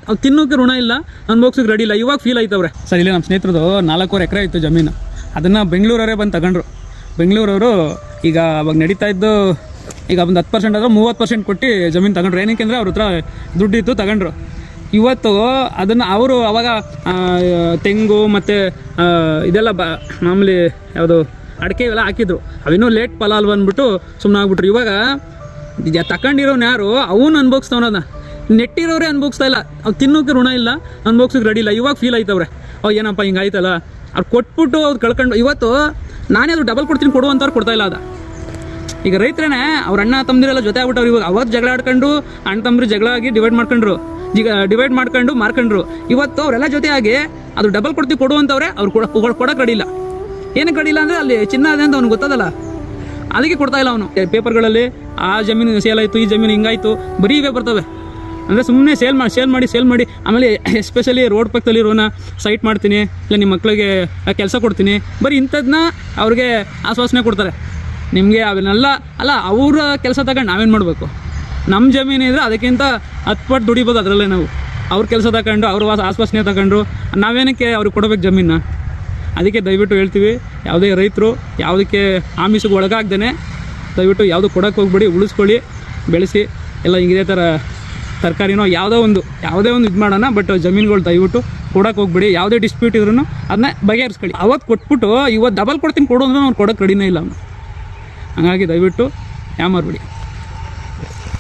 ಅವ್ರು ತಿನ್ನೋಕೆ ಋಣ ಇಲ್ಲ, ಅನ್ಭೋಗ್ಸೋಕೆ ರೆಡಿ ಇಲ್ಲ. ಇವಾಗ ಫೀಲ್ ಆಯ್ತವ್ರೆ. ಸರ್ ಇಲ್ಲಿ ನಮ್ಮ ಸ್ನೇಹಿತರದು 4 ಎಕರೆ ಇತ್ತು ಜಮೀನು, ಅದನ್ನು ಬೆಂಗಳೂರವರೇ ಬಂದು ತಗೊಂಡ್ರು. ಬೆಂಗಳೂರವರು ಈಗ ಅವಾಗ ನಡೀತಾ ಇದ್ದು ಈಗ ಒಂದು 10% ಆದರೂ 30% ಕೊಟ್ಟು ಜಮೀನು ತಗೊಂಡ್ರು. ಏನಕ್ಕೆ ಅಂದರೆ ಅವ್ರ ಹತ್ರ ದುಡ್ಡಿತ್ತು, ತಗೊಂಡ್ರು. ಇವತ್ತು ಅದನ್ನು ಅವರು ಅವಾಗ ತೆಂಗು ಮತ್ತು ಇದೆಲ್ಲ ಮಾಮೂಲಿ ಯಾವುದು ಅಡಿಕೆ ಇವೆಲ್ಲ ಹಾಕಿದ್ರು. ಅವಿನ್ನೂ ಲೇಟ್ ಫಲ ಅಲ್ವ ಅಂದ್ಬಿಟ್ಟು ಸುಮ್ಮನೆ ಆಗ್ಬಿಟ್ರು. ಇವಾಗ ತಗೊಂಡಿರೋನು ಯಾರು ಅವನು ಅನ್ಭೋಗಿಸ್ತವನದ, ನೆಟ್ಟಿರೋರೇ ಅನ್ಭೋಗಿಸ್ತಾ ಇಲ್ಲ. ಅವ್ರು ತಿನ್ನೋಕೆ ಋಣ ಇಲ್ಲ, ಅನ್ಭೋಗ್ಸೋಕೆ ರೆಡಿ ಇಲ್ಲ. ಇವಾಗ ಫೀಲ್ ಆಯ್ತವ್ರೆ, ಏನಪ್ಪ ಹಿಂಗಾಯ್ತಲ್ಲ. ಅವ್ರು ಕೊಟ್ಬಿಟ್ಟು ಅವ್ರು ಕಳ್ಕೊಂಡು ಇವತ್ತು ನಾನೇ ಅದು ಡಬಲ್ ಕೊಡ್ತೀನಿ ಕೊಡುವಂಥವ್ರು ಕೊಡ್ತಾ ಇಲ್ಲ. ಈಗ ರೈತರೇ ಅವ್ರ ಅಣ್ಣ ತಮ್ಮದಿರೆಲ್ಲ ಜೊತೆ ಆಗ್ಬಿಟ್ಟವ್ರು. ಇವಾಗ ಅವತ್ತು ಜಗಳ ಆಡ್ಕೊಂಡು ಅಣ್ಣ ತಮ್ಮರು ಜಗಳ ಆಗಿ ಡಿವೈಡ್ ಮಾಡ್ಕೊಂಡು ಮಾರ್ಕೊಂಡ್ರು. ಇವತ್ತು ಅವರೆಲ್ಲ ಜೊತೆ ಆಗಿ ಅದು ಡಬಲ್ ಕೊಡ್ತೀವಿ ಕೊಡುವಂಥವ್ರೆ ಅವ್ರು ಕೊಡೋಕೆ ರೆಡಿ ಇಲ್ಲ. ಏನಕ್ಕೆ ರೆಡಿ ಇಲ್ಲ ಅಂದರೆ ಅಲ್ಲಿ ಚಿನ್ನ ಅದೇ ಅಂತ ಅವ್ನಿಗೆ ಗೊತ್ತದಲ್ಲ, ಅದಕ್ಕೆ ಕೊಡ್ತಾ ಇಲ್ಲ ಅವನು. ಪೇಪರ್ಗಳಲ್ಲಿ ಆ ಜಮೀನು ಸೇಲ್ ಆಯಿತು, ಈ ಜಮೀನು ಹಿಂಗಾಯಿತು, ಬರೀ ಇವೇ ಬರ್ತವೆ. ಅಂದರೆ ಸುಮ್ಮನೆ ಸೇಲ್ ಮಾಡಿ ಆಮೇಲೆ ಎಸ್ಪೆಷಲಿ ರೋಡ್ ಪಕ್ಕದಲ್ಲಿರೋನ ಸೈಟ್ ಮಾಡ್ತೀನಿ, ಇಲ್ಲ ನಿಮ್ಮ ಮಕ್ಕಳಿಗೆ ಕೆಲಸ ಕೊಡ್ತೀನಿ, ಬರೀ ಇಂಥದ್ದನ್ನ ಅವ್ರಿಗೆ ಆಶ್ವಾಸನೆ ಕೊಡ್ತಾರೆ. ನಿಮಗೆ ಅವನ್ನೆಲ್ಲ ಅಲ್ಲ, ಅವರ ಕೆಲಸ ತಗೊಂಡು ನಾವೇನು ಮಾಡಬೇಕು? ನಮ್ಮ ಜಮೀನು ಇದ್ದರೆ ಅದಕ್ಕಿಂತ 10 ಪಟ್ಟು ದುಡಿಬೋದು. ಅದರಲ್ಲೇ ನಾವು ಅವ್ರ ಕೆಲಸ ತಗೊಂಡು ಅವ್ರ ಆಶ್ವಾಸನೆ ತಗೊಂಡ್ರು ನಾವೇನಕ್ಕೆ ಅವ್ರಿಗೆ ಕೊಡಬೇಕು ಜಮೀನ? ಅದಕ್ಕೆ ದಯವಿಟ್ಟು ಹೇಳ್ತೀವಿ, ಯಾವುದೇ ರೈತರು ಯಾವುದಕ್ಕೆ ಆಮಿಷಕ್ಕೆ ಒಳಗಾಗ್ದೇ ದಯವಿಟ್ಟು ಯಾವುದು ಕೊಡೋಕ್ಕೆ ಹೋಗ್ಬೇಡಿ, ಉಳಿಸ್ಕೊಳ್ಳಿ, ಬೆಳೆಸಿ. ಎಲ್ಲ ಇದೇ ಥರ ತರಕಾರಿನೋ ಯಾವುದೇ ಒಂದು ಇದು ಮಾಡೋಣ, ಬಟ್ ಜಮೀನುಗಳು ದಯವಿಟ್ಟು ಕೊಡೋಕೆ ಹೋಗ್ಬೇಡಿ. ಯಾವುದೇ ಡಿಸ್ಪ್ಯೂಟ್ ಇದ್ರೂ ಅದನ್ನ ಬಗೆಹರಿಸ್ಕೊಳ್ಳಿ. ಅವತ್ತು ಕೊಟ್ಬಿಟ್ಟು ಇವತ್ತು ಡಬಲ್ ಕೊಡ್ತೀನಿ ಕೊಡು ಅಂದ್ರೆ ಅವ್ರು ಕೊಡೋಕೆ ರೆಡಿನೇ ಇಲ್ಲ ಅವನು. ಹಾಗಾಗಿ ದಯವಿಟ್ಟು ಯಾಮಾರ್ಬೇಡಿ.